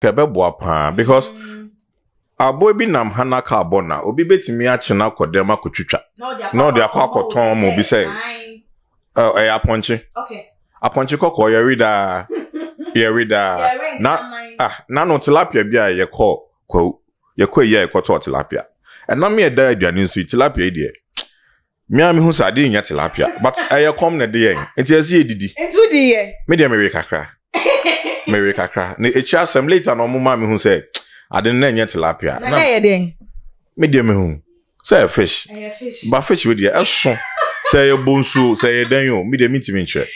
kebebo pa because aboy bi nam hana ka bona obi betimi a chena kodem akotwitwa no de akwakoton mo bi say aponchi okay aponchi kokko ye reader na no tilapia bia ye kɔ tilapia and na me da aduane nso tilapia die me am hu sade nya tilapia but aye kom na de yen enti ase edidi entu di ye me de me kakra na echi asem later no mo ma me hu say ade na nya tilapia na ye den me de me hu say fish ba fish we de eso say ye bonsu say ye dan yo me de mitimi nche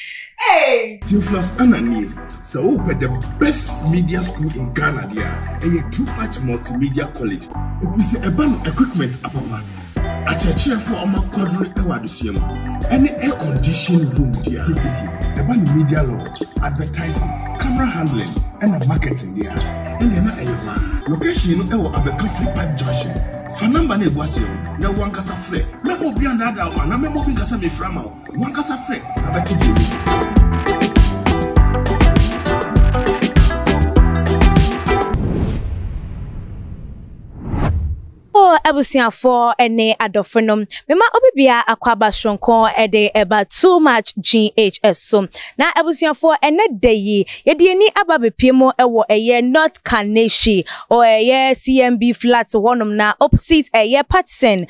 Tiflas Anani, so open the best media school in Ghana there, and a too much multimedia college. We say a band equipment apapa. A chair for a quadruple ewadisium. Any air conditioned room there. The band media law, advertising, camera handling, and the marketing there. And then location no Abesim Park Junction. Fanamba ne boasio na wankasa frɛ na obi andada wa na memo bi nkasa me frama wankasa frɛ abati bi Abesim for ene adofrenom mema obibia akwaba shronkon ede eba too much GHS so na Abesim for ene deyi yede ani aba bepiemo ewo eye North Kaneshi or eye CMB flat honum na opposite eye Prts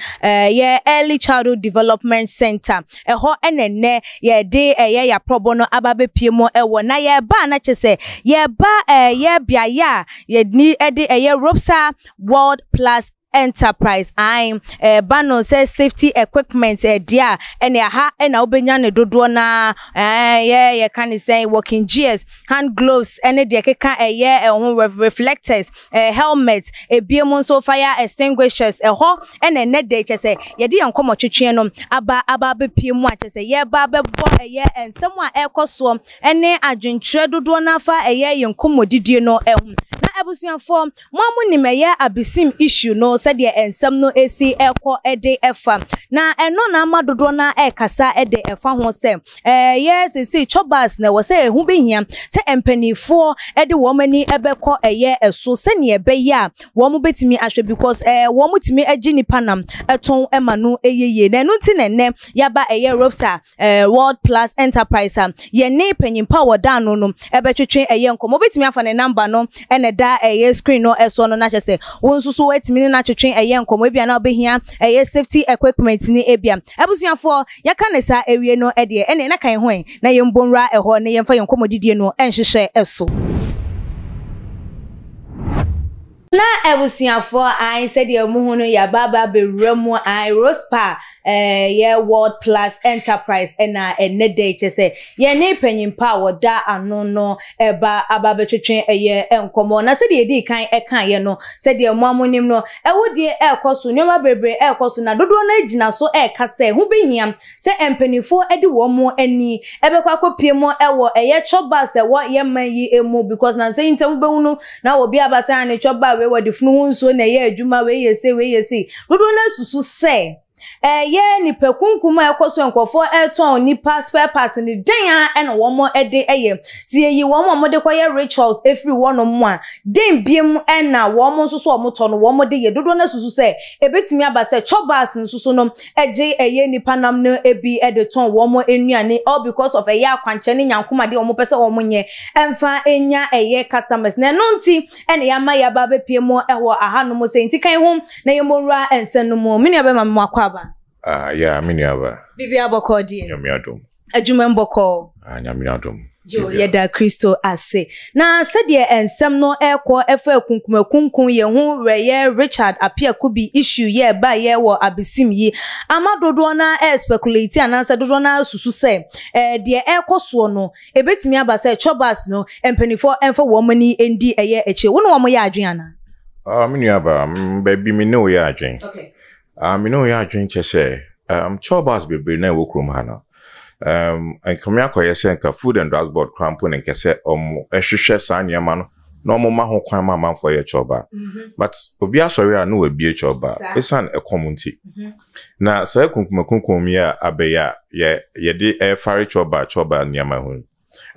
ye Early Childhood Development Center eho enene ye de eye ya probono aba bepiemo ewo na ye ba na chese ye ba ye biaya ye ni ede eye Ropsa World Plus Enterprise I'm bano says safety equipment dia and ha and obenya ne dodo na yeah can say working gears hand gloves and de keka reflectors helmets biemon so fire extinguishers ho and ne de chese ye de yankomo twetwe no aba bepie mu a chese ye ba bebo ensem a ekoso ene adwentwe dodo na fa yankomo didie no na Abesim for mo nimeye Abesim issue no said the ensem no esi eko ede efa na eno na amadodo na ekasa ede efa ho se yes see chobas na wo se hu behia se empanifo ede wo mani ebeko eso se ne ebeya wo mo betimi ahwe because wo mo timi agi nipa nam eton emanu eyeye na enu ti nenne yaba Ropsa World Plus Enterprise ye ne panyimpa wo dan no no ebetwetwe nkomo betimi afa ne number no ene da screen no eso no na chese wonsusu wetimi na twetwe nkomo ebia na obehia safety equipment ni ebia Abesim for yaka ne sa ewie no ede ene na kan ho na yembonra eho ne yemfa nkomo didie no enhwehwe eso na Abesim for I said ye mu no ya baba be remu I Rospa ye World Plus Enterprise na ene de chese ye ne panyimpa woda ano no eba ababetwetwe nkomo na said ye di kan ye no said ye muamonim no wodie ekoso nyoma bebre ekoso na dodo na agina so kase hu behia se empanifo ede wo mo ani ebekwa kopie mo ewo chobas ewo ye manyi emu because na say ntem behunu na obi abasa ne choba we wodi funu nso na ye adwuma we yesi dodo na susu se ye ni pekunkuma ekoso nkofo eton nipa spare parts ni den na wo mo ede si yi wo mo de koye rituals every one mo a den biem na wo mo nso so mo to no wo mo de ye dodo na susu se ebetimi abase chobas nsusu no eje nipa nam no ebi ede ton wo mo enuane all because of akwanche ne nyankoma de wo mo pese wo mo nye emfa enya customers na no nti ene ya ma ya ba bepie mo ewo aha no mo se nti kan hom na ye mo ra ensen no mo mini aba ma akwa yeah, miniaba. Bibi aboko die. Nyamiadum. Adwuma mboko. Nyamiadum. Jo yeda Kristo ase. Na said ensem no ekwo efa kunkum ye hu reye Richard apia kubi issue ye ba ye wo Abesim yi. Amadodo na speculate anansa dodo na susu se de ekoso no ebetimi abase chobas no empanifo emfa wo mani endi eche. Wo no wo ye adwen ana? Miniaba, baby me know ye adwen. Okay. Me know ya adwen chese chobas bebre na wo krom ha no enkomya koye se nka food and drugs board crampo ne nkese ehwehwe sa nyema no na ma ho kwan ma for ye choba but obi asori a no we bie choba esan ecomunity na sa kunkum ya abeya ye de fare choba nyema ho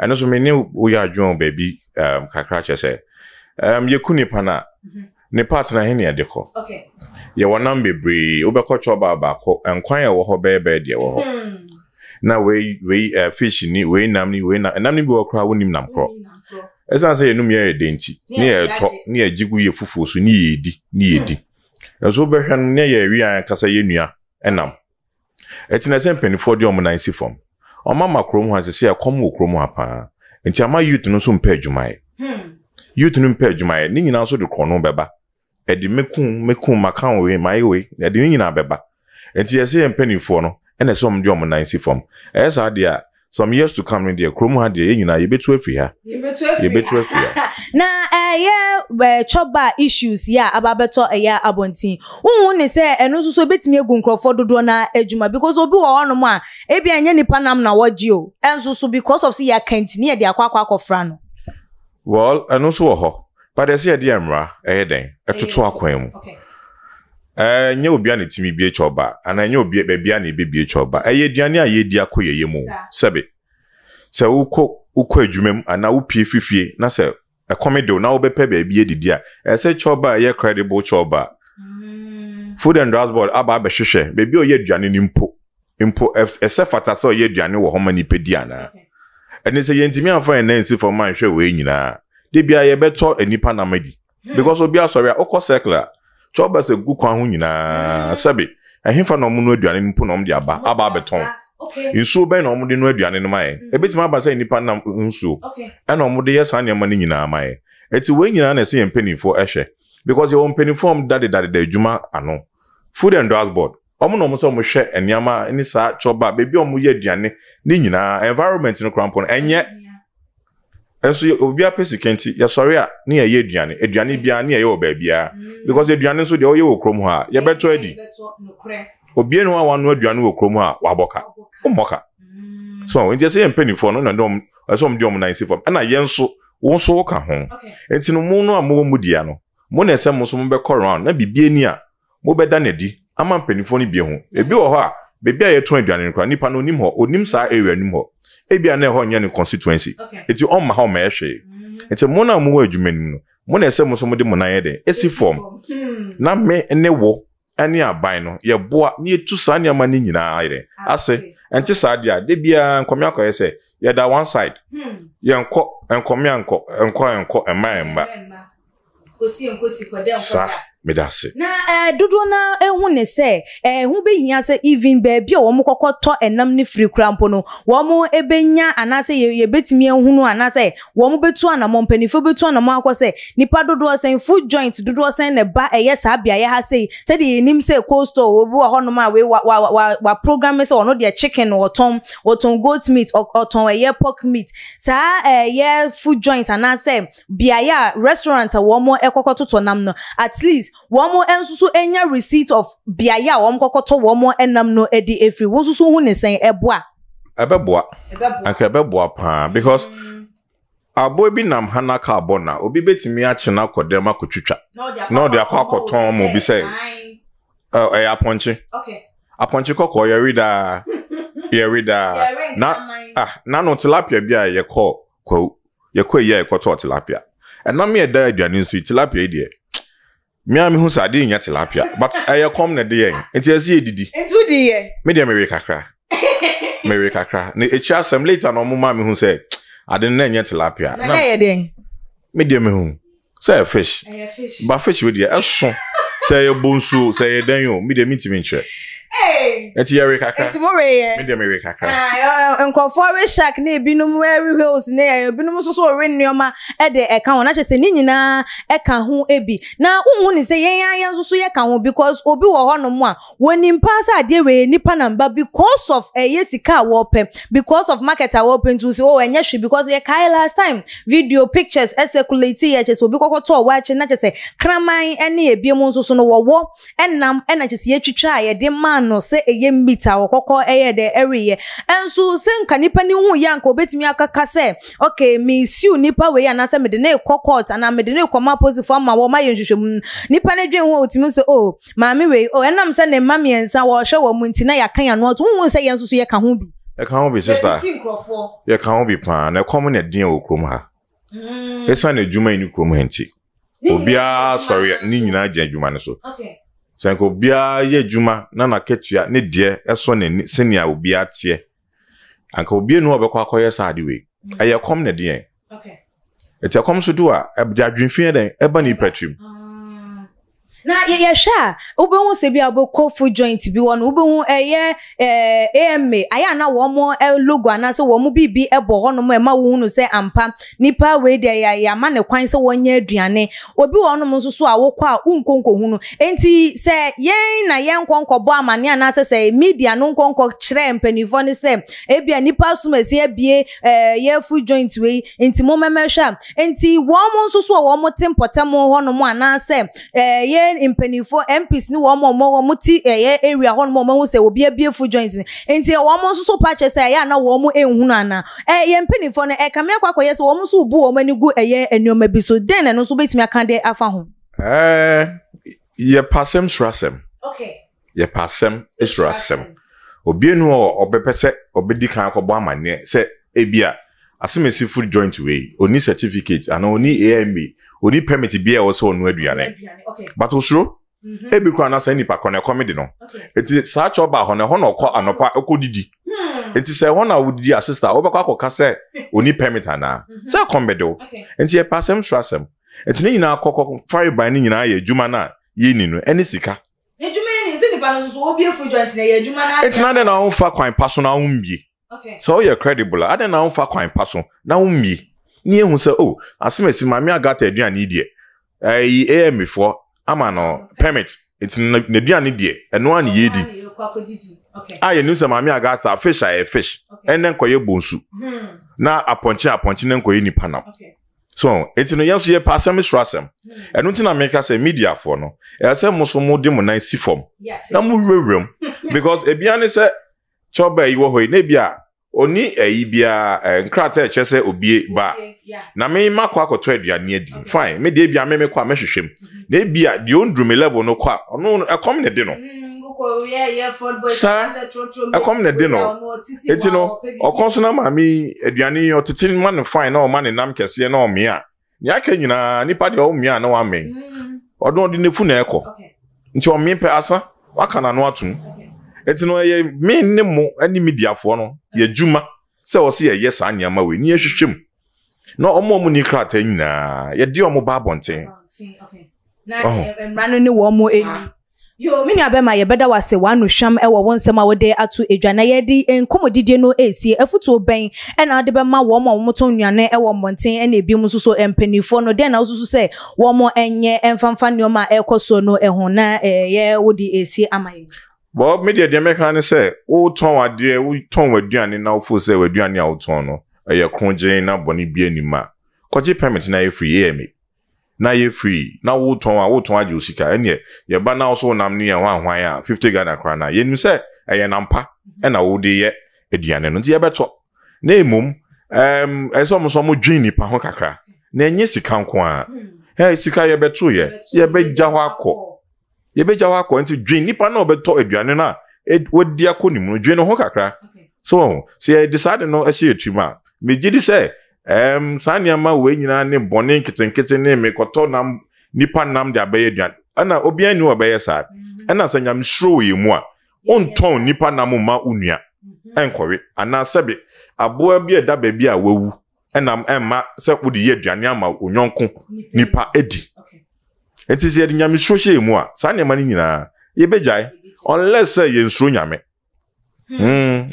eno so me ne wo ya adwen baby kakra chese Ye kuni pana. Ne partner hen ye deko. Okay. Ye wanam bebre, obeko choba abako, and kwanya wo ho bebe de wo. Na we fish ni, we namni, we na namni bi wo kra wonim nam kro. Esan say enum ye denti. Ni e to, ni e jigu ye fufu so ni yedi. Eso be hwan ne ye wi an kasa ye nua enam. Etina se mpanifo de omo nan si fom. Oma makrom ho asese e kom wo krom ha pa. Enti ama youth no so mpa adwumae. Youth no mpa adwumae, ni nyina so de krono beba. E de mekun makan we mai we, e de nyina beba. Enti ye se mpanifo no, ene so de omo nan si fom. Esa de a some years to come in there, krom ha de nyina ye betu afi ha. Ye betu afi ha. Na choba issues ya ababeto ya abontin. Unhu ne se eno so betimi egu nkrofo dodo na adwuma because obi wo hono mo a e bia nya nipa nam na wogi o. Enso so because of see ya kantini e de akwa no. Well, eno so wo ho. But they say dey amra den etoto akwan mu. Okay. Nya obi a ne timi bie choba, ana nya obi bia na ebe bie choba. Duane a ye di akoyeye mu. Sebe. Se uko adwumam ana upie fifie na se comedy na obepe ba bie didi a se choba ye credible choba. Food and Drugs Board aba be hwehwe be bi o ye duane ni mpo se fata se o ye duane wo homa ni pedi ana. Eni se ye ntimi anfa en nansi for man hwe we nyina. De bia ye beto enipa na madi. Because obi asori a okọ circle choba se gu kwan ho nyina sebe ehimfa na omu no aduane mpo na om de aba beton. Okay. Insu be na omude no aduane no mae. Ebetima aba say nipa na nsu. Okay. E na omude yes anya ma nyina mae. Eti we nyina na say empenifo ehwe because your empenifo dade da adwuma ano. Food and Drugs Board. Omo no mo so mo hwe eniama ni sa choba bebi omo ye aduane ni nyina environment no krampon enye. Enso obi apesikenti ya sorry a ni ye aduane bia ni ye obabia because aduane so de o ye okrom ha ye beto adi. Obi no wa no aduane wo krom ha waboka umoka so nje say mpanifo no na dom so mde om nan sifom na yenso wo so ka ho enti no mu no amwo mu dia no mo na ese mo so mo be call round na bibie ni a mo be da na di ama mpanifo no bie ho ebi wo ho a bebi a ye ton aduane no nipa no onim ho onim sa area nim ho ebi a na ho nya ne constituency enti on ma ho ma ehwe enti mo na mo adwumanim no mo na ese mo so mo de mo nan ye den esi form na me ne wo ani aban no ye boa ni etu sa ni ama ni nyina ayre ase enti sa dia de bia nkomia koye se ye da one side ye nkomia enko emma kosi kodem sa medase na dodo na ehu ne se hu be hia se even baby o mo kokoto enam ne free krampo no wo mo ebenya anase ye betimi ehu no anase wo mo betu anamo mpanifo betu anamo akose nipa dodo sen food joint dodo sen ne ba eye sa bia ye ha se de nim se coastal obi wo hono ma we wa program se ono de chicken or tom goat meat or tom eye pork meat sa ye food joint anase bia ya restaurant wo mo ekokoto to nam no at least womo ensusu enya receipt of biaya wom kokoto womo enam no edi efri wonsusu hu ne sen eboa anka ebeboa pa because abo bi nam hana ka abona obi betimi a chena kodem akotwitwa no de akoton mo bi say aponchi aponchi kokko ye reader na no tilapia bia ye kɔ ye koto tilapia enam ye da aduane nsu tilapia die Miami hu sa de nya tilapia but aye kom na de yen enti ase edidi enti udi ye me de mewe kakra na echi asem later na omuma me hu say ade na nya tilapia na ye den me de me hu say fish ba fish we de eso say bonsu say den yo me de mitimi nche enti ye kakra enti mo re me de mewe kakra nkofo we shark na ebinum we hills na ebinum so so we nneoma e de eka ho na chese ni nyina eka ho ebi na unhu ni se yen so ye ka ho because obi wo ho no mo a woni mpansa ade we nipa namba because of yesika wo pe because of market wo pe to say oh enye hwe because ye kai last time video pictures circulate ye chese obi kokoto wa che na chese kraman ene ebiem so no wo enam ena chese ye twitwa ye de man no se eye meter wo kokko eye de area enso se nka nipa ni hu ya nka obetimi akaka se okay me siu nipa we ya na se me de na court ana me de na koma position ma wo ma ye nhwehwem nipa na dwen hu otimi so oh maami we oh enam se ne mami ensa wo hwe wo munti na ya kan ya no to hu se ye nso so ye ka ho bi e ka ho bi sister ye ka ho bi pa na kom na din o krom ha esa na djuma ni krom henti obia sorry ni nyina gye adwuma ne so okay senko obia ye adwuma na ketua ne de eso ne senia obia tie anka obia nu obekọ akoye saade we aye kom ne de okay eti akom so do a adwinfie den eba ni patrim na ye sha obehu se bia obekọ food joint bi won obehu AMA aya na wo mo logo ana se wo mo bibi ebo ho no mo ma wo hunu se ampa nipa we de ya ma ne kwan se wonye aduane obi wo no mo so a wokọ a unkonko hunu enti se yen na yen konko bo amane ana se media no konko kire mpanifo ne se ebia nipa sumasi ebie ye food joint we enti mo memehwa enti wo mo so wo mo tempotem ho no mo ana se ye impenifo MPs ni wo mo ti area ho no mo hu se obi abiefu joints enti wo mo so patch se ya na wo mo ehunu ana ye impenifo no kame kwakoye se wo mo so bu wo mani gu enioma bi so den no so betimi aka de afa ho ye pasem srasem okay ye pasem srasem obi nu obepese obedi kan akọbọ amane se ebia asemesi food joint we oni certificate and oni AMA oni permit bia wo so onu aduane okay but osuro ebi kwa na say nipa kone comedy no eti sa choba ho ne ho na okọ anopa okodidi eti say ho na wudi assistant obekọ akọka say oni permit ana say combedo enti e pasem strasem eti nyina akọkọ fire by nyina ya adwuma na ye ni no eni sika adwuma ni se nipa no so obi food joint na ya adwuma na eti na na ho fa kwan paso na umbie okay so you credible ade na ho fa kwan paso na umbie ni ehun say oh asemesi mami agata aduane die AMA for ama no permit it's na aduane die eno an ye di okay aye nu say mami agata fish aye fish enen koye bonsu na aponche nen koye nipa na okay so it's no yanso ye pasem strasem eno ti na make say media for no e say muso de mo nan si form na mu rewrem because ebiane say choba yi wo hoy na bia oni bia nkrata echese obie ba na me makọ akoto aduane adi fine me de bia me kwa mehwehwem na bia de ondrume level no kwa ono ekom ne de no ekom ne de no eti no okonso na mami aduane otete man fine na o man nam kese na o me a nya ka nyina nipa de o me a na wa men odon de nefu na ekọ nti o me pe asa waka na no atum eti no ye me ne mo ani media fo no ye djuma se o se ye yes anyama we ni ehwehwem na omo ni krata nyina ye de omo ba bonten okay na emrano ni wo mo eni yo mini abema ye beda wase wanu hwam e wo wonsem a wode atu edwana ye di enkomodidie no esie afutu ben e na ade be ma wo mo moton nwane e wo monten e na ebi mu so empanifo no den na ususu se wo mo enye emfamfa neoma ekoso no ehuna ye wodi esie amaye Bob media de meka ne say o ton ade o ton waduane na ofo say waduane a o ton no eye kronje na boni bi anima koje permit na ye free AMA na ye free na wo ton aje osika ene ye ba na so nam ne hwan a 50 Ghana kra na ye nim say eye nampa e na wo de ye aduane no nti ye beto na emum eso mo dwen nipa ho kakra na enye sika nko a sika ye beto ye be gya ho akọ ye beja wa ko nti dwen nipa na obeto aduane na wodi akoni mu dwen ho kakra so ye decide no ahye atuma me gidi say sanyama we nyina ne bone nkitenkete ne me koto nam nipa nam de abaye aduane ana obi ani obaye sa ana sanyam shro ye mu a onton nipa nam ma unua enkowe ana sebe aboa bi eda ba bi a wawu enam emma se wodi ye aduane ama onyonko nipa edi enti se yedi nyame hye mu a sa ne mani nyina ye bejai unless say ye nsuro nyame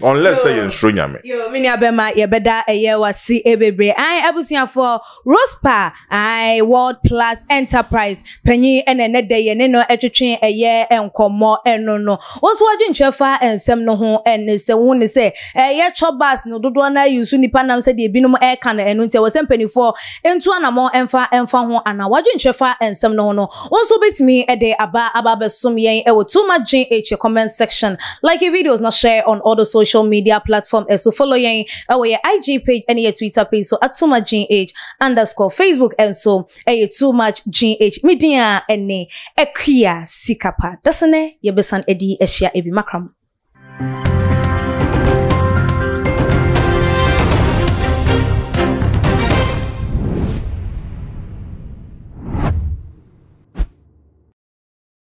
unless say ye nsuro nyame yo mini abema ye beda eye wasi ebebre ai abusuafo Rospa ai World Plus Enterprise panyi ene de ye ne no etwetwe eye enkomo eno no wonso wadwentwefa ensem no ho ene se hu ne se ye chobas no dodo na yusu nipa nam se de ebinom eka na eno nti wo sempanifo entu anamo emfa ho ana wadwentwefa ensem no ho no wonso betimi ede aba besom yen e wo too much GH comment section like your videos na share on all the social media platforms so follow yen our IG page and your Twitter page so at too much GH _ Facebook and so too much GH media ene ekia sikapa dasane yebesan edi ehia ebi makram